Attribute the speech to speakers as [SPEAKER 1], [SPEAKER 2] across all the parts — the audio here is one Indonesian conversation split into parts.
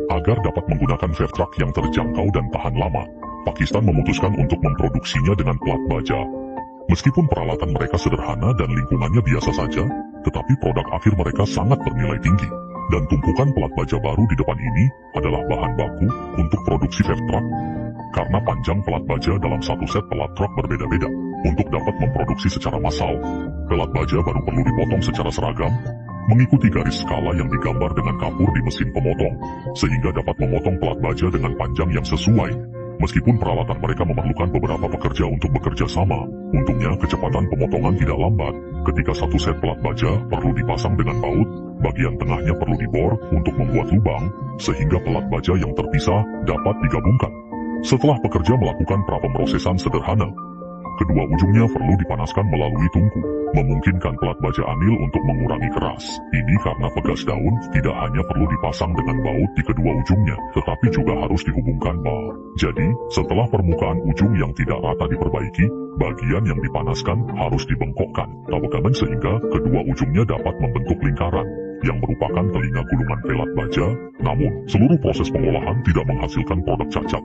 [SPEAKER 1] Agar dapat menggunakan fair truck yang terjangkau dan tahan lama, Pakistan memutuskan untuk memproduksinya dengan pelat baja. Meskipun peralatan mereka sederhana dan lingkungannya biasa saja, tetapi produk akhir mereka sangat bernilai tinggi. Dan tumpukan pelat baja baru di depan ini adalah bahan baku untuk produksi fair truck. Karena panjang pelat baja dalam satu set pelat truk berbeda-beda, untuk dapat memproduksi secara massal, pelat baja baru perlu dipotong secara seragam, mengikuti garis skala yang digambar dengan kapur di mesin pemotong, sehingga dapat memotong pelat baja dengan panjang yang sesuai. Meskipun peralatan mereka memerlukan beberapa pekerja untuk bekerja sama, untungnya kecepatan pemotongan tidak lambat. Ketika satu set pelat baja perlu dipasang dengan baut, bagian tengahnya perlu dibor untuk membuat lubang, sehingga pelat baja yang terpisah dapat digabungkan. Setelah pekerja melakukan prapemrosesan sederhana, kedua ujungnya perlu dipanaskan melalui tungku, memungkinkan pelat baja anil untuk mengurangi keras. Ini karena pegas daun tidak hanya perlu dipasang dengan baut di kedua ujungnya, tetapi juga harus dihubungkan bar. Jadi, setelah permukaan ujung yang tidak rata diperbaiki, bagian yang dipanaskan harus dibengkokkan, sehingga kedua ujungnya dapat membentuk lingkaran, yang merupakan telinga gulungan pelat baja. Namun, seluruh proses pengolahan tidak menghasilkan produk cacat.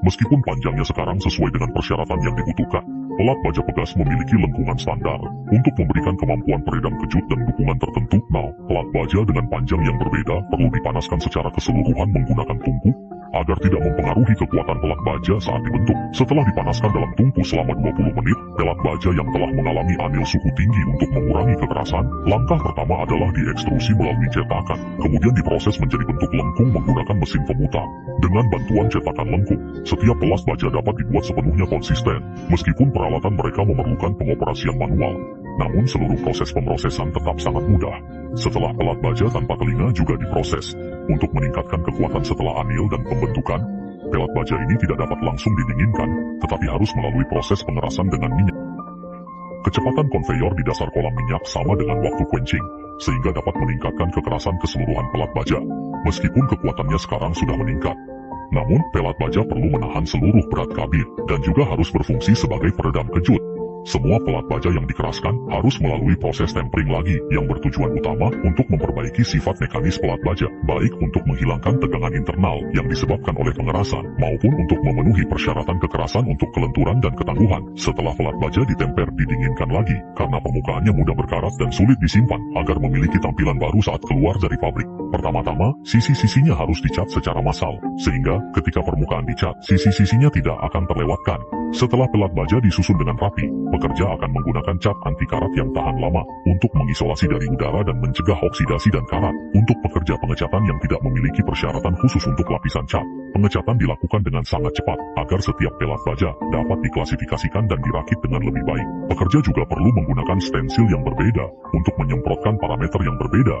[SPEAKER 1] Meskipun panjangnya sekarang sesuai dengan persyaratan yang dibutuhkan, pelat baja pegas memiliki lengkungan standar untuk memberikan kemampuan peredam kejut dan dukungan tertentu. Pelat baja dengan panjang yang berbeda perlu dipanaskan secara keseluruhan menggunakan tungku, agar tidak mempengaruhi kekuatan pelat baja saat dibentuk. Setelah dipanaskan dalam tungku selama 20 menit, pelat baja yang telah mengalami anil suhu tinggi untuk mengurangi kekerasan, langkah pertama adalah diekstrusi melalui cetakan, kemudian diproses menjadi bentuk lengkung menggunakan mesin pemutar. Dengan bantuan cetakan lengkung, setiap pelat baja dapat dibuat sepenuhnya konsisten, meskipun peralatan mereka memerlukan pengoperasian manual. Namun seluruh proses pemrosesan tetap sangat mudah. Setelah pelat baja tanpa telinga juga diproses, untuk meningkatkan kekuatan setelah anil dan pembentukan, pelat baja ini tidak dapat langsung didinginkan, tetapi harus melalui proses pengerasan dengan minyak. Kecepatan konveyor di dasar kolam minyak sama dengan waktu quenching, sehingga dapat meningkatkan kekerasan keseluruhan pelat baja, meskipun kekuatannya sekarang sudah meningkat. Namun, pelat baja perlu menahan seluruh berat kabin, dan juga harus berfungsi sebagai peredam kejut. Semua pelat baja yang dikeraskan harus melalui proses tempering lagi yang bertujuan utama untuk memperbaiki sifat mekanis pelat baja, baik untuk menghilangkan tegangan internal yang disebabkan oleh pengerasan, maupun untuk memenuhi persyaratan kekerasan untuk kelenturan dan ketangguhan. Setelah pelat baja ditemper didinginkan lagi, karena permukaannya mudah berkarat dan sulit disimpan, agar memiliki tampilan baru saat keluar dari pabrik. Pertama-tama, sisi-sisinya harus dicat secara massal, sehingga ketika permukaan dicat, sisi-sisinya tidak akan terlewatkan. Setelah pelat baja disusun dengan rapi, pekerja akan menggunakan cat anti karat yang tahan lama untuk mengisolasi dari udara dan mencegah oksidasi dan karat. Untuk pekerja pengecatan yang tidak memiliki persyaratan khusus untuk lapisan cat, pengecatan dilakukan dengan sangat cepat agar setiap pelat baja dapat diklasifikasikan dan dirakit dengan lebih baik. Pekerja juga perlu menggunakan stensil yang berbeda untuk menyemprotkan parameter yang berbeda,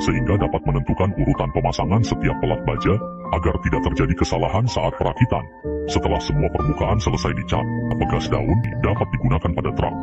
[SPEAKER 1] sehingga dapat menentukan urutan pemasangan setiap pelat baja agar tidak terjadi kesalahan saat perakitan. Setelah semua permukaan selesai dicat, pegas daun dapat digunakan pada truk.